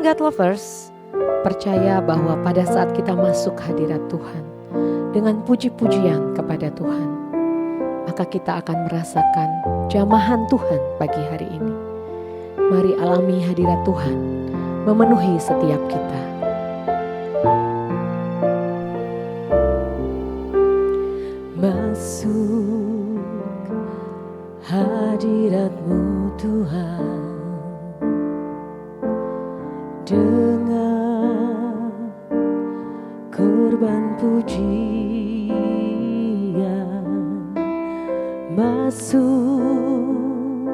Shalom God Lovers, percaya bahwa pada saat kita masuk hadirat Tuhan dengan puji-pujian kepada Tuhan, maka kita akan merasakan jamahan Tuhan pagi hari ini. Mari alami hadirat Tuhan memenuhi setiap kita. Masuk hadirat-Mu Tuhan dengan korban pujian. Masuk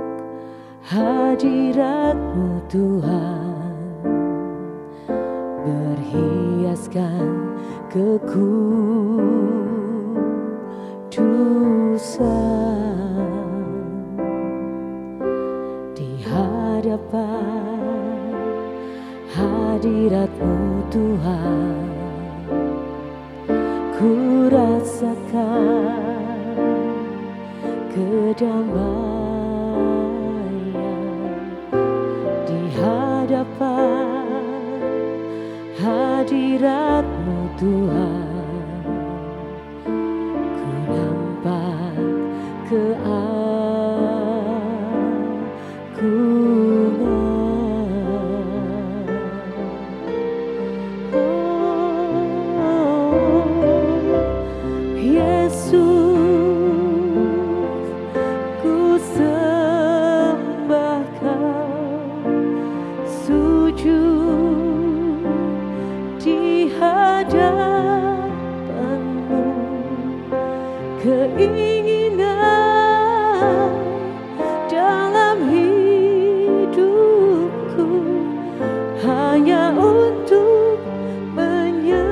hadirat-Mu Tuhan, berhiaskan kekudusan di hadapan hadirat-Mu Tuhan. Ku rasakan kedamaian di hadapan hadirat-Mu Tuhan. Ku nampak keagungan. Yesus, ku sembah Kau, sujud di hadapan-Mu. Keinginan dalam hidupku hanya untuk menyembah-Mu.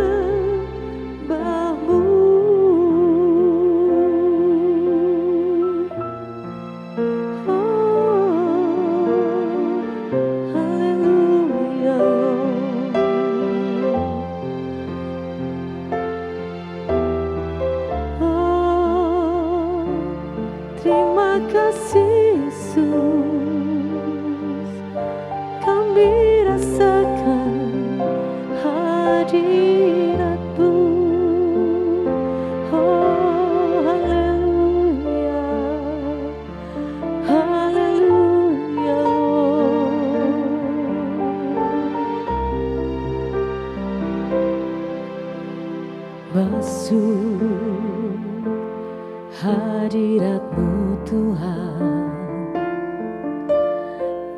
Haleluya. Terima kasih Yesus, kami rasakan hadirat-Mu. Oh, haleluya, haleluya. Masuk hadirat-Mu Tuhan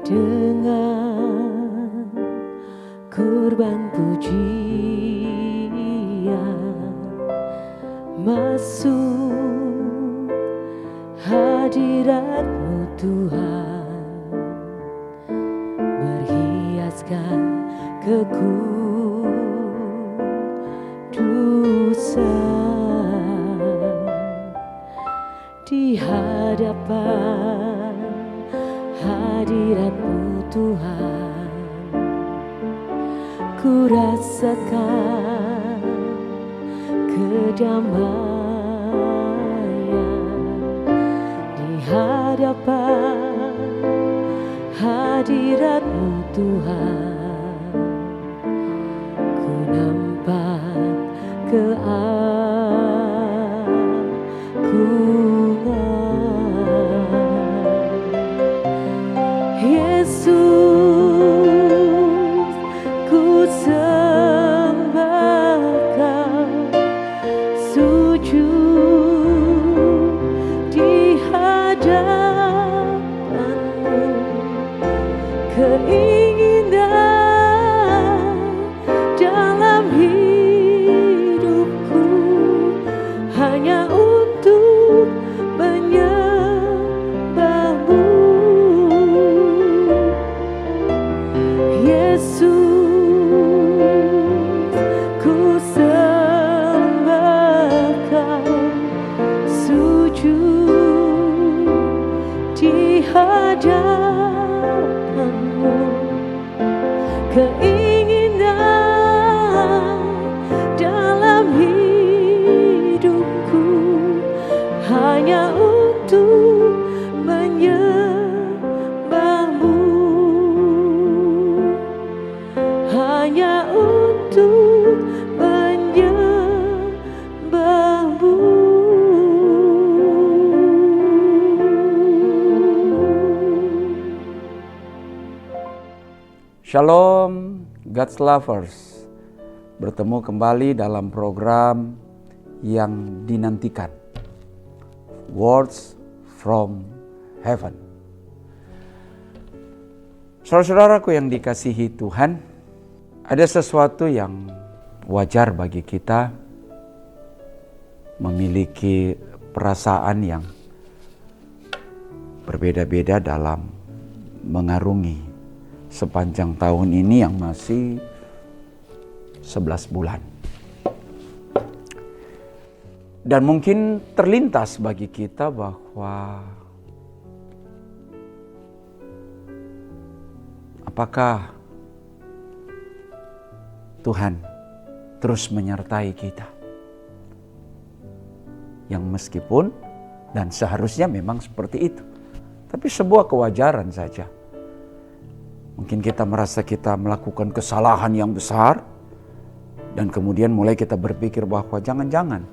dengan korban pujian. Masuk hadirat-Mu Tuhan, berhiaskan kekudusan di hadapan hadirat-Mu Tuhan. Ku rasakan kedamaian di hadapan hadirat-Mu Tuhan. Ku nampak Yesus, ku sembah Kau, sujud di hadapan-Mu. Keinginan dalam hidupku hanya untuk menyembah-Mu. Yesus, ku sembah Kau, sujud di hadapan-Mu. Keinginan dalam hidupku hanya untuk menyembah-Mu. Shalom God's Lovers. Bertemu kembali dalam program yang dinantikan, Words from Heaven. Saudara-saudaraku yang dikasihi Tuhan, ada sesuatu yang wajar bagi kita memiliki perasaan yang berbeda-beda dalam mengarungi sepanjang tahun ini yang masih 11 bulan. Dan mungkin terlintas bagi kita bahwa apakah Tuhan terus menyertai kita? Yang meskipun dan seharusnya memang seperti itu, tapi sebuah kewajaran saja. Mungkin kita merasa kita melakukan kesalahan yang besar dan kemudian mulai kita berpikir bahwa jangan-jangan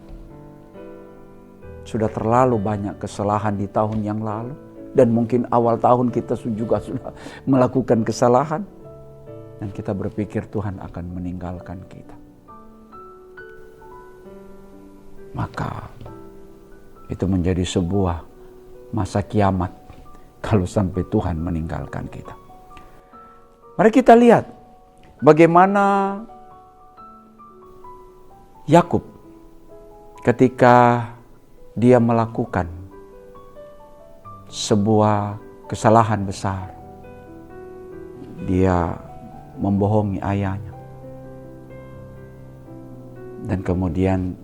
sudah terlalu banyak kesalahan di tahun yang lalu dan mungkin awal tahun kita juga sudah melakukan kesalahan dan kita berpikir Tuhan akan meninggalkan kita. Maka itu menjadi sebuah masa kiamat kalau sampai Tuhan meninggalkan kita. Mari kita lihat bagaimana Yakub ketika dia melakukan sebuah kesalahan besar. Dia membohongi ayahnya. Dan kemudian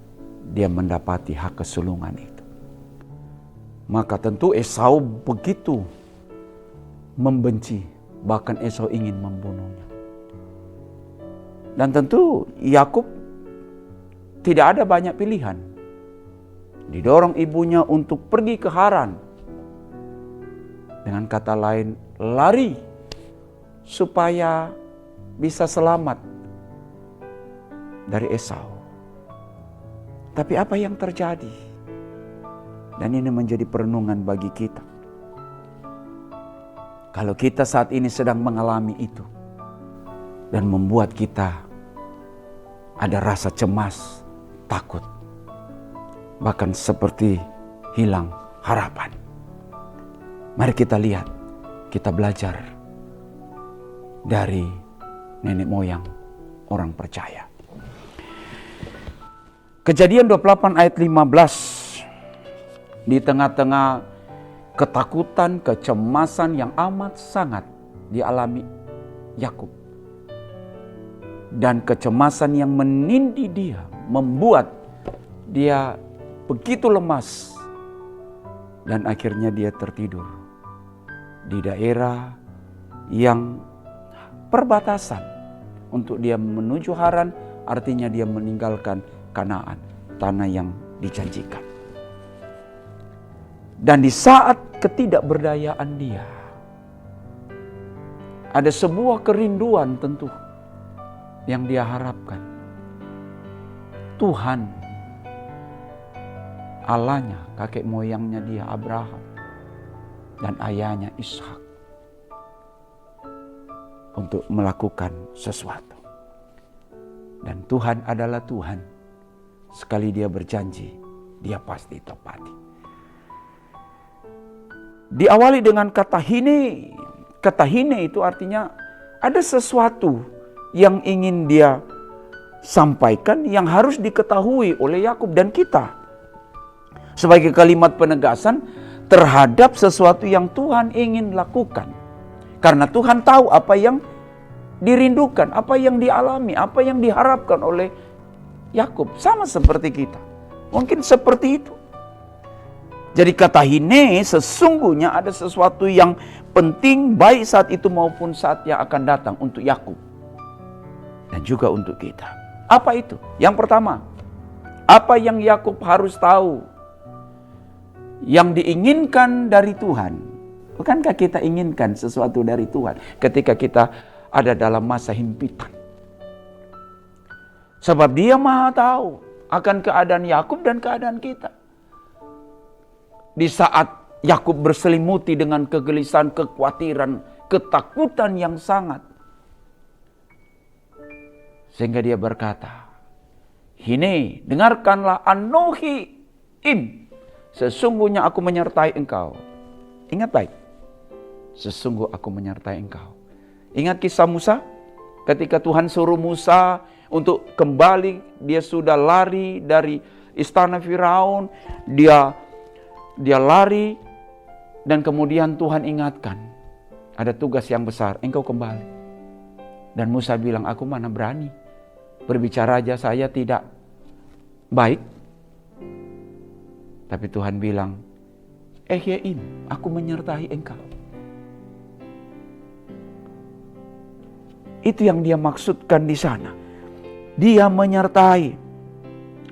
dia mendapati hak kesulungan itu. Maka tentu Esau begitu membenci. Bahkan Esau ingin membunuhnya. Dan tentu Yakub tidak ada banyak pilihan. Didorong ibunya untuk pergi ke Haran. Dengan kata lain, lari supaya bisa selamat dari Esau. Tapi apa yang terjadi? Dan ini menjadi perenungan bagi kita. Kalau kita saat ini sedang mengalami itu dan membuat kita ada rasa cemas, takut, bahkan seperti hilang harapan. Mari kita lihat, kita belajar dari nenek moyang orang percaya. Kejadian 28 ayat 15. Di tengah-tengah ketakutan, kecemasan yang amat sangat dialami Yakub. Dan kecemasan yang menindih dia, membuat dia begitu lemas. Dan akhirnya dia tertidur di daerah yang perbatasan. Untuk dia menuju Haran, artinya dia meninggalkan Kanaan, tanah yang dijanjikan. Dan di saat ketidakberdayaan dia, ada sebuah kerinduan tentu yang dia harapkan. Tuhan, Allahnya, kakek moyangnya dia Abraham dan ayahnya Ishak, untuk melakukan sesuatu. Dan Tuhan adalah Tuhan. Sekali dia berjanji, dia pasti tepati. Diawali dengan kata hine. Kata hine itu artinya ada sesuatu yang ingin dia sampaikan yang harus diketahui oleh Yakub dan kita. Sebagai kalimat penegasan terhadap sesuatu yang Tuhan ingin lakukan. Karena Tuhan tahu apa yang dirindukan, apa yang dialami, apa yang diharapkan oleh Yakub. Sama seperti kita. Mungkin seperti itu. Jadi kata hine sesungguhnya ada sesuatu yang penting baik saat itu maupun saat yang akan datang untuk Yakub. Dan juga untuk kita. Apa itu? Yang pertama, apa yang Yakub harus tahu? Yang diinginkan dari Tuhan. Bukankah kita inginkan sesuatu dari Tuhan ketika kita ada dalam masa himpitan? Sebab Dia Maha tahu akan keadaan Yakub dan keadaan kita. Di saat Yakub berselimuti dengan kegelisahan, kekhawatiran, ketakutan yang sangat, Sehingga dia berkata, "Hine, dengarkanlah, anohi im. Sesungguhnya aku menyertai engkau." Ingat baik. Sesungguh aku menyertai engkau. Ingat kisah Musa? Ketika Tuhan suruh Musa untuk kembali, dia sudah lari dari istana Firaun. Dia lari dan kemudian Tuhan ingatkan, ada tugas yang besar, engkau kembali. Dan Musa bilang, aku mana berani. Berbicara aja saya tidak baik. Tapi Tuhan bilang, Ehyeim, aku menyertai engkau. Itu yang dia maksudkan di sana. Dia menyertai.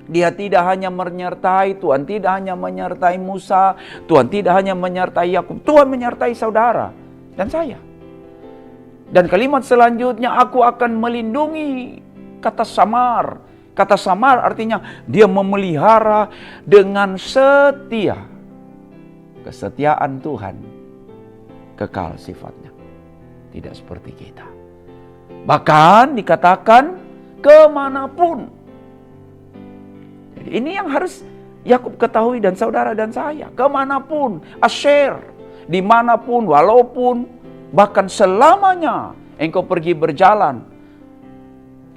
Dia tidak hanya menyertai, Tuhan tidak hanya menyertai Musa, Tuhan tidak hanya menyertai Yakub, Tuhan menyertai saudara dan saya. Dan kalimat selanjutnya, aku akan melindungi, kata samar. Kata samar artinya dia memelihara dengan setia. Kesetiaan Tuhan kekal sifatnya. Tidak seperti kita. Bahkan dikatakan kemanapun. Jadi ini yang harus Yakub ketahui dan saudara dan saya. Kemanapun, Asher, dimanapun, walaupun, bahkan selamanya engkau pergi berjalan.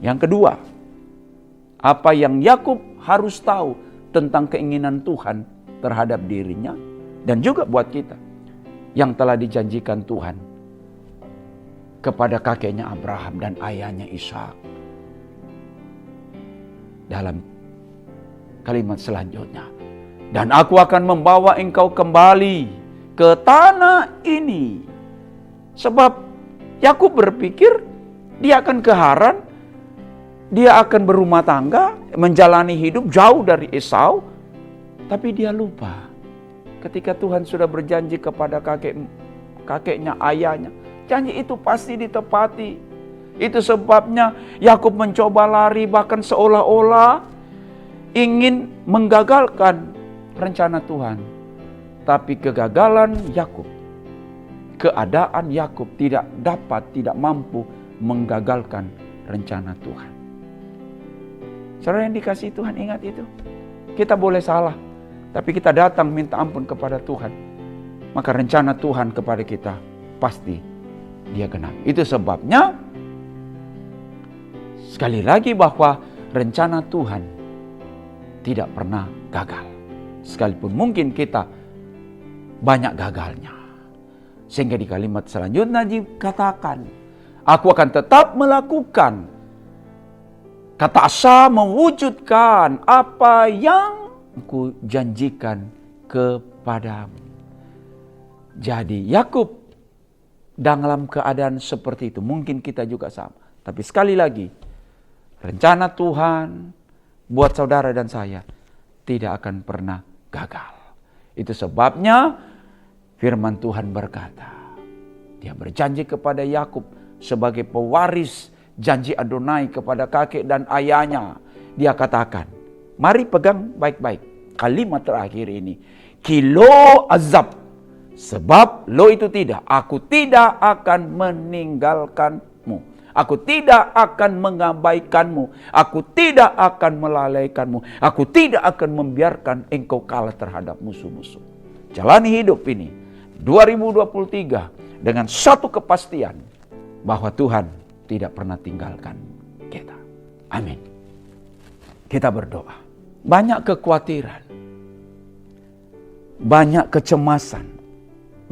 Yang kedua, apa yang Yakub harus tahu tentang keinginan Tuhan terhadap dirinya dan juga buat kita yang telah dijanjikan Tuhan kepada kakeknya Abraham dan ayahnya Ishak. Dalam kalimat selanjutnya, dan aku akan membawa engkau kembali ke tanah ini. Sebab Yakub berpikir dia akan ke Haran, dia akan berumah tangga, menjalani hidup jauh dari Esau. Tapi dia lupa ketika Tuhan sudah berjanji kepada kakeknya, ayahnya, janji itu pasti ditepati. Itu sebabnya Yakub mencoba lari, bahkan seolah-olah ingin menggagalkan rencana Tuhan. Tapi kegagalan Yakub, keadaan Yakub tidak mampu menggagalkan rencana Tuhan. Saudara yang dikasihi Tuhan, ingat itu. Kita boleh salah, tapi kita datang minta ampun kepada Tuhan. Maka rencana Tuhan kepada kita pasti dia genap. Itu sebabnya sekali lagi bahwa rencana Tuhan tidak pernah gagal. Sekalipun mungkin kita banyak gagalnya. Sehingga di kalimat selanjutnya dikatakan, aku akan tetap melakukan, kata asa, mewujudkan apa yang aku janjikan kepadamu. Jadi Yakub dalam keadaan seperti itu, mungkin kita juga sama. Tapi sekali lagi, rencana Tuhan buat saudara dan saya tidak akan pernah gagal. Itu sebabnya firman Tuhan berkata, dia berjanji kepada Yakub sebagai pewaris janji Adonai kepada kakek dan ayahnya. Dia katakan, mari pegang baik-baik kalimat terakhir ini. Kilo azab. Sebab lo itu tidak, aku tidak akan meninggalkanmu. Aku tidak akan mengabaikanmu. Aku tidak akan melalaikanmu. Aku tidak akan membiarkan engkau kalah terhadap musuh-musuh. Jalani hidup ini 2023 dengan satu kepastian bahwa Tuhan tidak pernah tinggalkan kita. Amin. Kita berdoa. Banyak kekhawatiran, banyak kecemasan.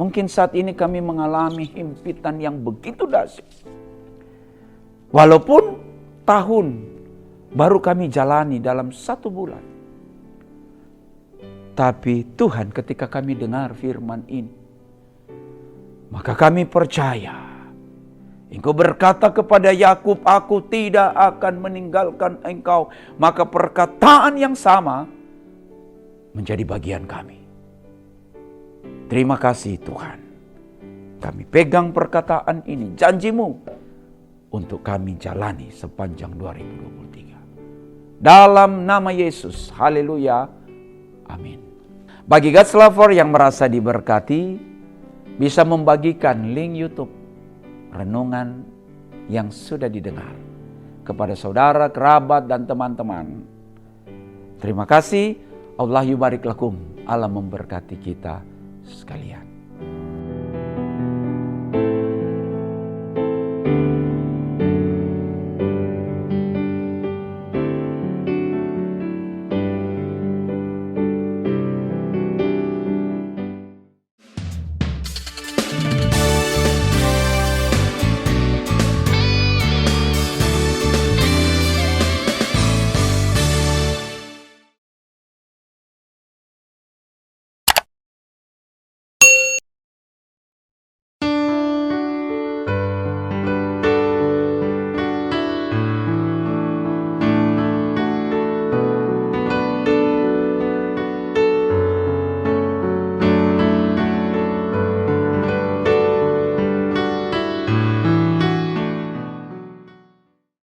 Mungkin saat ini kami mengalami himpitan yang begitu dahsyat. Walaupun tahun baru kami jalani dalam 1 bulan. Tapi Tuhan, ketika kami dengar firman ini, maka kami percaya. Engkau berkata kepada Yakub, aku tidak akan meninggalkan engkau. Maka perkataan yang sama menjadi bagian kami. Terima kasih Tuhan. Kami pegang perkataan ini, janjimu, untuk kami jalani sepanjang 2023. Dalam nama Yesus, haleluya, amin. Bagi God's lover yang merasa diberkati, bisa membagikan link YouTube renungan yang sudah didengar kepada saudara, kerabat, dan teman-teman. Terima kasih. Allah yubarik lakum. Allah memberkati kita sekalian.